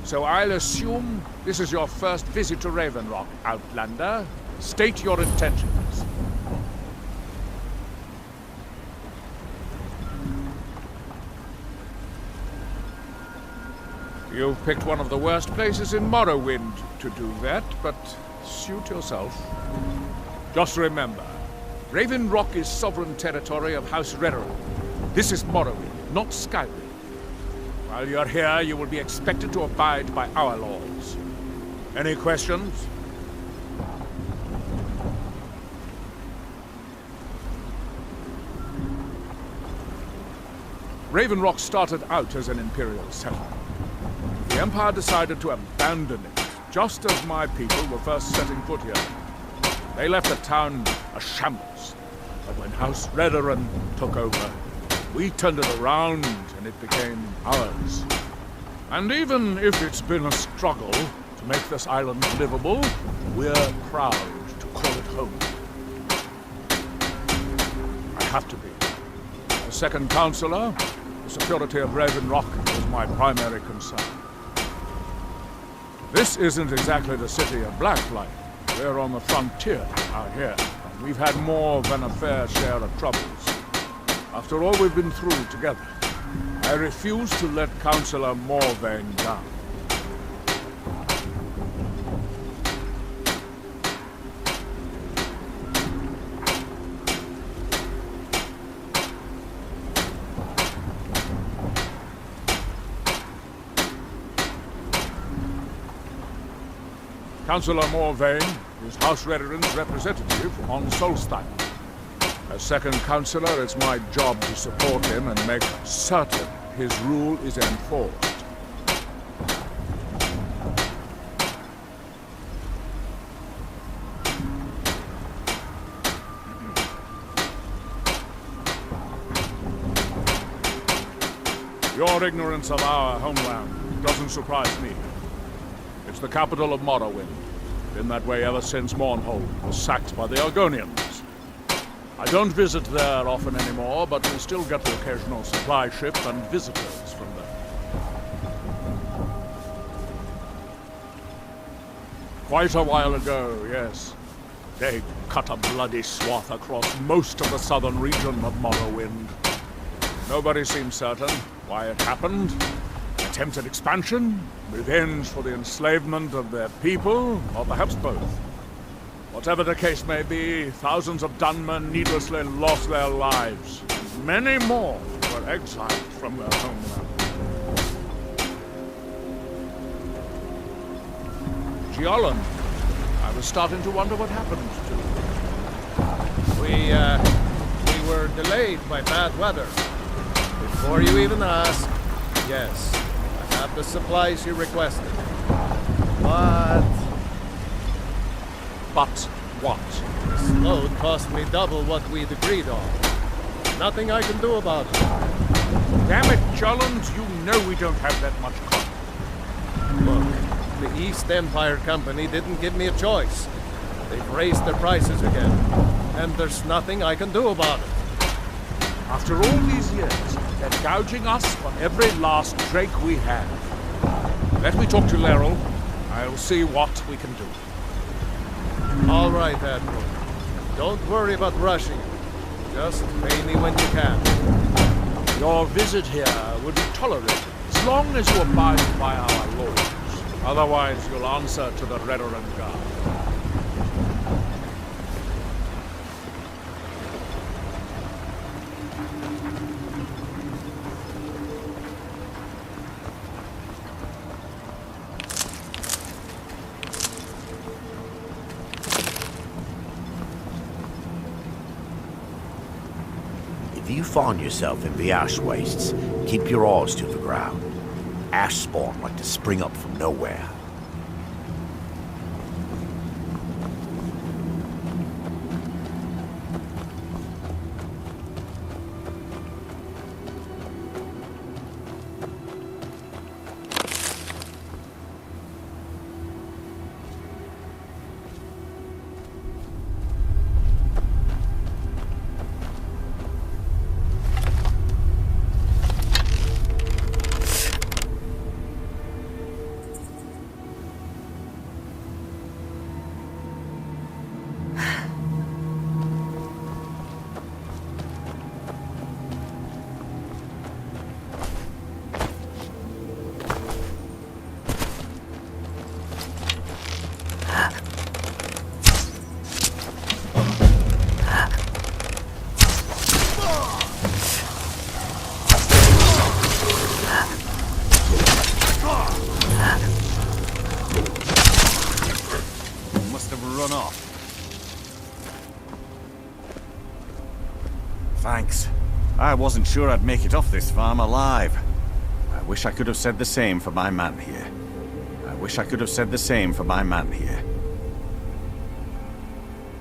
So I'll assume this is your first visit to Raven Rock, Outlander. State your intentions. You've picked one of the worst places in Morrowind to do that, but suit yourself. Just remember, Raven Rock is sovereign territory of House Rederer. This is Morrowind, not Skyrim. While you're here, you will be expected to abide by our laws. Any questions? Raven Rock started out as an Imperial settlement. The Empire decided to abandon it, just as my people were first setting foot here. They left the town a shambles. But when House Rederer took over, we turned it around and it became ours. And even if it's been a struggle to make this island livable, we're proud to call it home. I have to be. As second counselor, the security of Raven Rock is my primary concern. This isn't exactly the city of Blacklight. We're on the frontier out here, and we've had more than a fair share of troubles. After all we've been through together, I refuse to let Councillor Morrowind down. Councillor Morrowind is House Rederer's representative on Solstein. As second councillor, it's my job to support him and make certain his rule is enforced. Your ignorance of our homeland doesn't surprise me. It's the capital of Morrowind. Been that way ever since Mournhold was sacked by the Argonians. I don't visit there often anymore, but we still get the occasional supply ship and visitors from there. Quite a while ago, yes. They cut a bloody swath across most of the southern region of Morrowind. Nobody seems certain why it happened. Attempted expansion, revenge for the enslavement of their people, or perhaps both. Whatever the case may be, thousands of Dunmen needlessly lost their lives. Many more were exiled from their homeland. Gialan, I was starting to wonder what happened to you. We were delayed by bad weather. Before you even ask, yes, I have the supplies you requested. But what? This load cost me double what we'd agreed on. Nothing I can do about it. Damn it, Jolland, you know we don't have that much cotton. Look, the East Empire Company didn't give me a choice. They've raised their prices again, and there's nothing I can do about it. After all these years, they're gouging us for every last drake we have. Let me talk to Laeral. I'll see what we can do. All right, Admiral. Don't worry about rushing it. Just pay me when you can. Your visit here will be tolerated as long as you abide by our laws. Otherwise, you'll answer to the Rederer Guard. If you find yourself in the ash wastes, keep your eyes to the ground. Ash spawn like to spring up from nowhere. I wasn't sure I'd make it off this farm alive. I wish I could have said the same for my man here. I wish I could have said the same for my man here.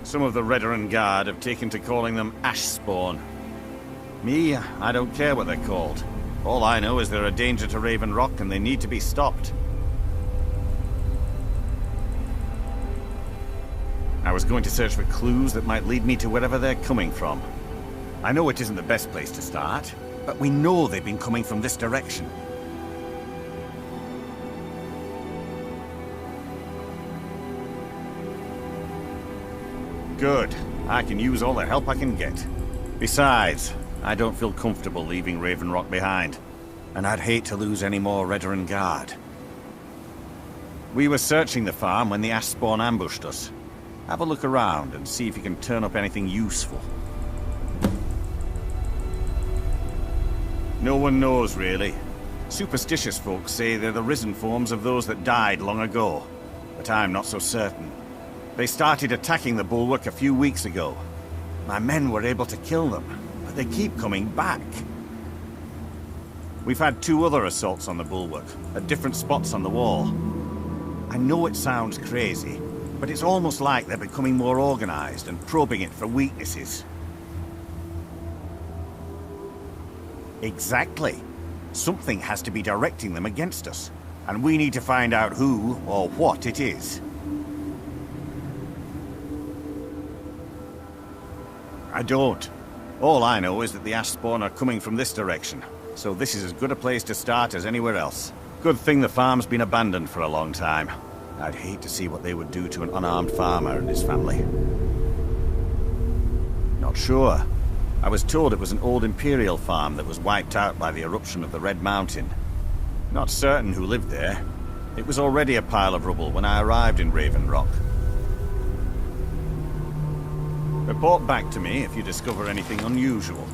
Some of the Redoran Guard have taken to calling them Ashspawn. Me, I don't care what they're called. All I know is they're a danger to Raven Rock and they need to be stopped. I was going to search for clues that might lead me to wherever they're coming from. I know it isn't the best place to start, but we know they've been coming from this direction. Good. I can use all the help I can get. Besides, I don't feel comfortable leaving Raven Rock behind, and I'd hate to lose any more Redoran Guard. We were searching the farm when the Ashspawn ambushed us. Have a look around and see if you can turn up anything useful. No one knows, really. Superstitious folks say they're the risen forms of those that died long ago, but I'm not so certain. They started attacking the bulwark a few weeks ago. My men were able to kill them, but they keep coming back. We've had 2 other assaults on the bulwark, at different spots on the wall. I know it sounds crazy, but it's almost like they're becoming more organized and probing it for weaknesses. Exactly. Something has to be directing them against us, and we need to find out who or what it is. I don't. All I know is that the Ashspawn are coming from this direction, so this is as good a place to start as anywhere else. Good thing the farm's been abandoned for a long time. I'd hate to see what they would do to an unarmed farmer and his family. Not sure. I was told it was an old Imperial farm that was wiped out by the eruption of the Red Mountain. Not certain who lived there. It was already a pile of rubble when I arrived in Raven Rock. Report back to me if you discover anything unusual.